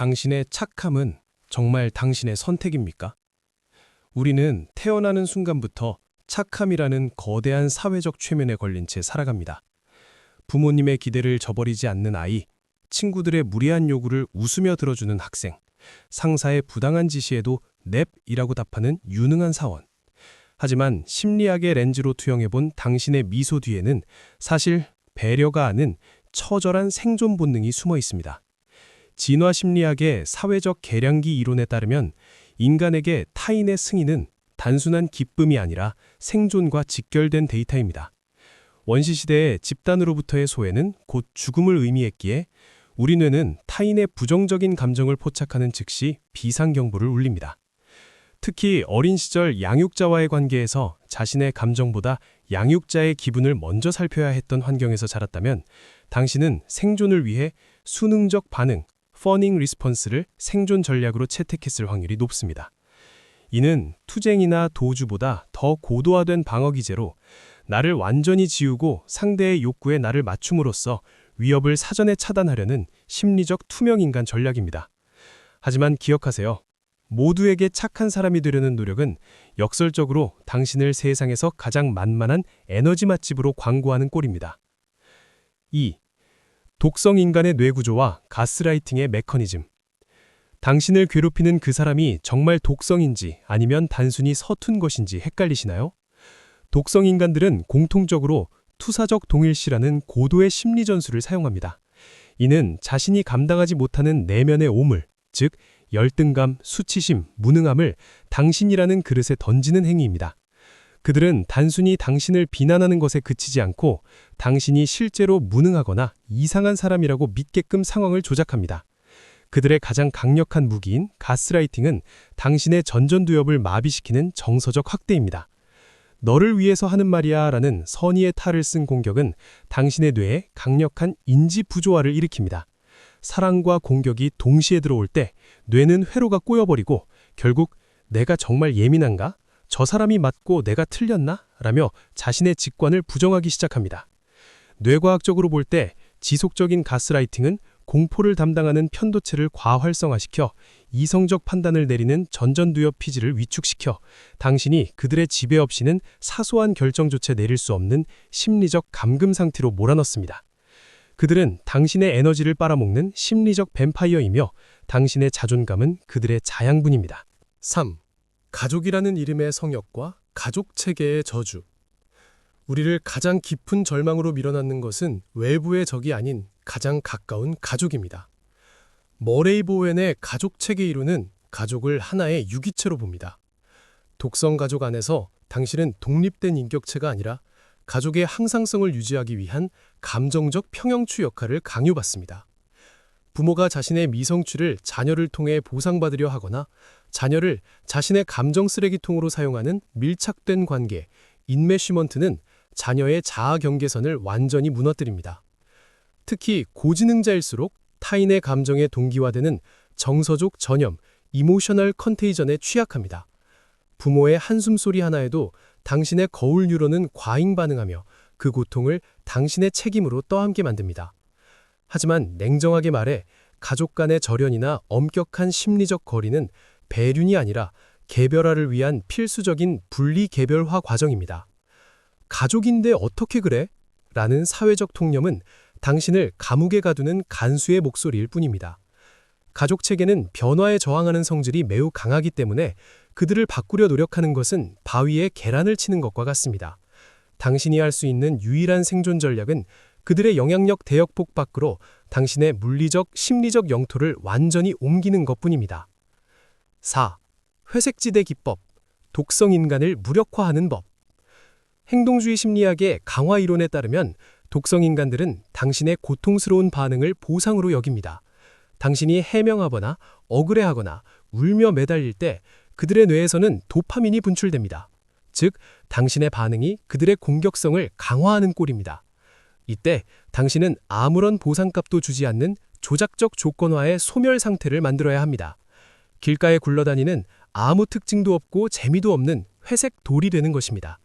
당신의 착함은 정말 당신의 선택입니까? 우리는 태어나는 순간부터 착함이라는 거대한 사회적 최면에 걸린 채 살아갑니다. 부모님의 기대를 저버리지 않는 아이, 친구들의 무리한 요구를 웃으며 들어주는 학생, 상사의 부당한 지시에도 넵이라고 답하는 유능한 사원. 하지만 심리학의 렌즈로 투영해본 당신의 미소 뒤에는 사실 배려가 아닌 처절한 생존 본능이 숨어 있습니다. 진화 심리학의 사회적 계량기 이론에 따르면 인간에게 타인의 승인은 단순한 기쁨이 아니라 생존과 직결된 데이터입니다. 원시시대의 집단으로부터의 소외는 곧 죽음을 의미했기에 우리 뇌는 타인의 부정적인 감정을 포착하는 즉시 비상경보를 울립니다. 특히 어린 시절 양육자와의 관계에서 자신의 감정보다 양육자의 기분을 먼저 살펴야 했던 환경에서 자랐다면 당신은 생존을 위해 수능적 반응, 퍼닝 리스폰스를 생존 전략으로 채택했을 확률이 높습니다. 이는 투쟁이나 도주보다 더 고도화된 방어 기제로 나를 완전히 지우고 상대의 욕구에 나를 맞춤으로써 위협을 사전에 차단하려는 심리적 투명인간 전략입니다. 하지만 기억하세요. 모두에게 착한 사람이 되려는 노력은 역설적으로 당신을 세상에서 가장 만만한 에너지 맛집으로 광고하는 꼴입니다. 2. 독성 인간의 뇌구조와 가스라이팅의 메커니즘. 당신을 괴롭히는 그 사람이 정말 독성인지 아니면 단순히 서툰 것인지 헷갈리시나요? 독성 인간들은 공통적으로 투사적 동일시라는 고도의 심리 전술을 사용합니다. 이는 자신이 감당하지 못하는 내면의 오물, 즉 열등감, 수치심, 무능함을 당신이라는 그릇에 던지는 행위입니다. 그들은 단순히 당신을 비난하는 것에 그치지 않고 당신이 실제로 무능하거나 이상한 사람이라고 믿게끔 상황을 조작합니다. 그들의 가장 강력한 무기인 가스라이팅은 당신의 전전두엽을 마비시키는 정서적 확대입니다. 너를 위해서 하는 말이야 라는 선의의 탈을 쓴 공격은 당신의 뇌에 강력한 인지 부조화를 일으킵니다. 사랑과 공격이 동시에 들어올 때 뇌는 회로가 꼬여버리고 결국 내가 정말 예민한가? 저 사람이 맞고 내가 틀렸나? 라며 자신의 직관을 부정하기 시작합니다. 뇌과학적으로 볼 때 지속적인 가스라이팅은 공포를 담당하는 편도체를 과활성화시켜 이성적 판단을 내리는 전전두엽 피지를 위축시켜 당신이 그들의 지배 없이는 사소한 결정조차 내릴 수 없는 심리적 감금 상태로 몰아넣습니다. 그들은 당신의 에너지를 빨아먹는 심리적 뱀파이어이며 당신의 자존감은 그들의 자양분입니다. 3. 가족이라는 이름의 성역과 가족체계의 저주. 우리를 가장 깊은 절망으로 밀어넣는 것은 외부의 적이 아닌 가장 가까운 가족입니다. 머레이 보웬의 가족체계 이론은 가족을 하나의 유기체로 봅니다. 독성 가족 안에서 당신은 독립된 인격체가 아니라 가족의 항상성을 유지하기 위한 감정적 평형추 역할을 강요받습니다. 부모가 자신의 미성추를 자녀를 통해 보상받으려 하거나 자녀를 자신의 감정 쓰레기통으로 사용하는 밀착된 관계, 인매쉬먼트는 자녀의 자아 경계선을 완전히 무너뜨립니다. 특히 고지능자일수록 타인의 감정에 동기화되는 정서적 전염, 이모셔널 컨테이전에 취약합니다. 부모의 한숨소리 하나에도 당신의 거울 뉴런은 과잉 반응하며 그 고통을 당신의 책임으로 떠안게 만듭니다. 하지만 냉정하게 말해 가족 간의 절연이나 엄격한 심리적 거리는 배륜이 아니라 개별화를 위한 필수적인 분리개별화 과정입니다. 가족인데 어떻게 그래? 라는 사회적 통념은 당신을 감옥에 가두는 간수의 목소리일 뿐입니다. 가족 체계는 변화에 저항하는 성질이 매우 강하기 때문에 그들을 바꾸려 노력하는 것은 바위에 계란을 치는 것과 같습니다. 당신이 할 수 있는 유일한 생존 전략은 그들의 영향력 대역폭 밖으로 당신의 물리적, 심리적 영토를 완전히 옮기는 것뿐입니다. 4. 회색지대 기법, 독성 인간을 무력화하는 법. 행동주의 심리학의 강화 이론에 따르면 독성 인간들은 당신의 고통스러운 반응을 보상으로 여깁니다. 당신이 해명하거나 억울해하거나 울며 매달릴 때 그들의 뇌에서는 도파민이 분출됩니다. 즉, 당신의 반응이 그들의 공격성을 강화하는 꼴입니다. 이때 당신은 아무런 보상값도 주지 않는 조작적 조건화의 소멸 상태를 만들어야 합니다. 길가에 굴러다니는 아무 특징도 없고 재미도 없는 회색 돌이 되는 것입니다.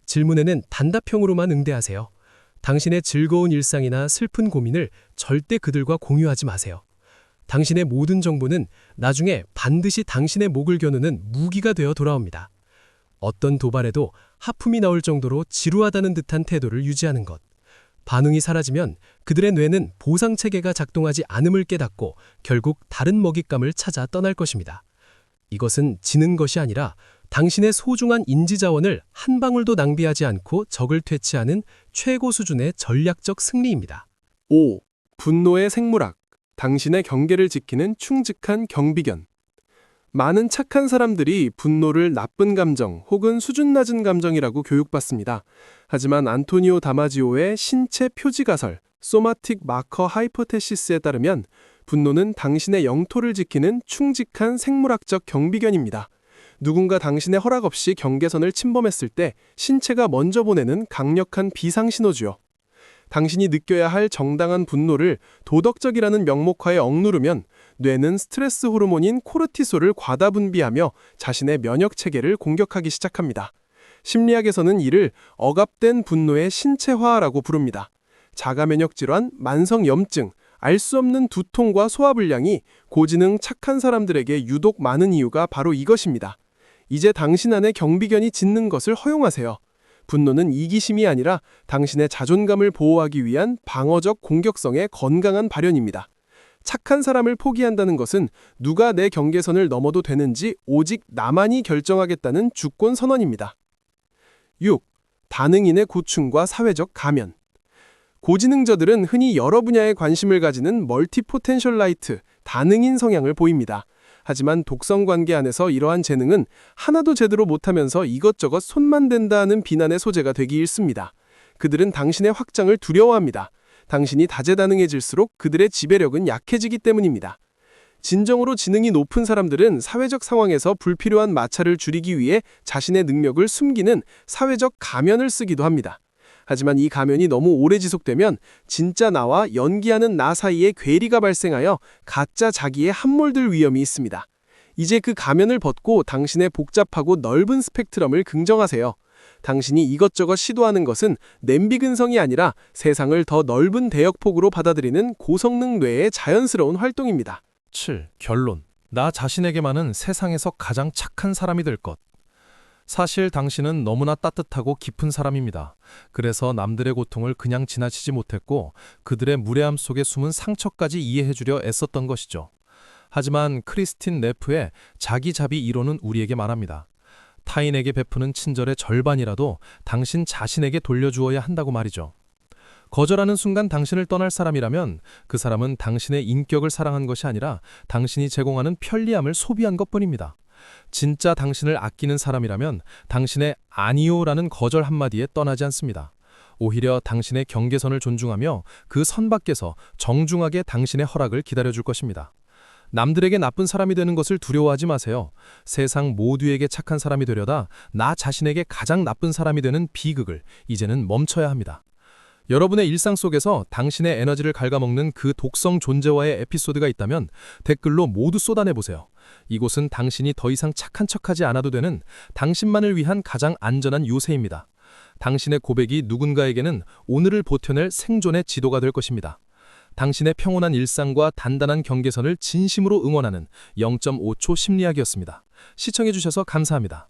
질문에는 단답형으로만 응대하세요. 당신의 즐거운 일상이나 슬픈 고민을 절대 그들과 공유하지 마세요. 당신의 모든 정보는 나중에 반드시 당신의 목을 겨누는 무기가 되어 돌아옵니다. 어떤 도발에도 하품이 나올 정도로 지루하다는 듯한 태도를 유지하는 것. 반응이 사라지면 그들의 뇌는 보상체계가 작동하지 않음을 깨닫고 결국 다른 먹잇감을 찾아 떠날 것입니다. 이것은 지는 것이 아니라 당신의 소중한 인지자원을 한 방울도 낭비하지 않고 적을 퇴치하는 최고 수준의 전략적 승리입니다. 5. 분노의 생물학. 당신의 경계를 지키는 충직한 경비견. 많은 착한 사람들이 분노를 나쁜 감정 혹은 수준 낮은 감정이라고 교육받습니다. 하지만 안토니오 다마지오의 신체 표지 가설, 소마틱 마커 하이포테시스에 따르면 분노는 당신의 영토를 지키는 충직한 생물학적 경비견입니다. 누군가 당신의 허락 없이 경계선을 침범했을 때 신체가 먼저 보내는 강력한 비상신호주요. 당신이 느껴야 할 정당한 분노를 도덕적이라는 명목하에 억누르면 뇌는 스트레스 호르몬인 코르티솔을 과다 분비하며 자신의 면역 체계를 공격하기 시작합니다. 심리학에서는 이를 억압된 분노의 신체화라고 부릅니다. 자가면역 질환, 만성 염증, 알 수 없는 두통과 소화불량이 고지능 착한 사람들에게 유독 많은 이유가 바로 이것입니다. 이제 당신 안에 경비견이 짖는 것을 허용하세요. 분노는 이기심이 아니라 당신의 자존감을 보호하기 위한 방어적 공격성의 건강한 발현입니다. 착한 사람을 포기한다는 것은 누가 내 경계선을 넘어도 되는지 오직 나만이 결정하겠다는 주권 선언입니다. 6. 다능인의 고충과 사회적 가면. 고지능자들은 흔히 여러 분야에 관심을 가지는 멀티포텐셜라이트, 다능인 성향을 보입니다. 하지만 독성 관계 안에서 이러한 재능은 하나도 제대로 못하면서 이것저것 손만 댄다는 비난의 소재가 되기 일쑤입니다. 그들은 당신의 확장을 두려워합니다. 당신이 다재다능해질수록 그들의 지배력은 약해지기 때문입니다. 진정으로 지능이 높은 사람들은 사회적 상황에서 불필요한 마찰을 줄이기 위해 자신의 능력을 숨기는 사회적 가면을 쓰기도 합니다. 하지만 이 가면이 너무 오래 지속되면 진짜 나와 연기하는 나 사이에 괴리가 발생하여 가짜 자기에 함몰될 위험이 있습니다. 이제 그 가면을 벗고 당신의 복잡하고 넓은 스펙트럼을 긍정하세요. 당신이 이것저것 시도하는 것은 냄비 근성이 아니라 세상을 더 넓은 대역폭으로 받아들이는 고성능 뇌의 자연스러운 활동입니다. 7. 결론. 나 자신에게만은 세상에서 가장 착한 사람이 될 것. 사실 당신은 너무나 따뜻하고 깊은 사람입니다. 그래서 남들의 고통을 그냥 지나치지 못했고 그들의 무례함 속에 숨은 상처까지 이해해주려 애썼던 것이죠. 하지만 크리스틴 네프의 자기자비 이론은 우리에게 말합니다. 타인에게 베푸는 친절의 절반이라도 당신 자신에게 돌려주어야 한다고 말이죠. 거절하는 순간 당신을 떠날 사람이라면 그 사람은 당신의 인격을 사랑한 것이 아니라 당신이 제공하는 편리함을 소비한 것뿐입니다. 진짜 당신을 아끼는 사람이라면 당신의 아니요라는 거절 한마디에 떠나지 않습니다. 오히려 당신의 경계선을 존중하며 그 선 밖에서 정중하게 당신의 허락을 기다려줄 것입니다. 남들에게 나쁜 사람이 되는 것을 두려워하지 마세요. 세상 모두에게 착한 사람이 되려다 나 자신에게 가장 나쁜 사람이 되는 비극을 이제는 멈춰야 합니다. 여러분의 일상 속에서 당신의 에너지를 갉아먹는 그 독성 존재와의 에피소드가 있다면 댓글로 모두 쏟아내보세요. 이곳은 당신이 더 이상 착한 척하지 않아도 되는 당신만을 위한 가장 안전한 요새입니다. 당신의 고백이 누군가에게는 오늘을 버텨낼 생존의 지도가 될 것입니다. 당신의 평온한 일상과 단단한 경계선을 진심으로 응원하는 0.5초 심리학이었습니다. 시청해주셔서 감사합니다.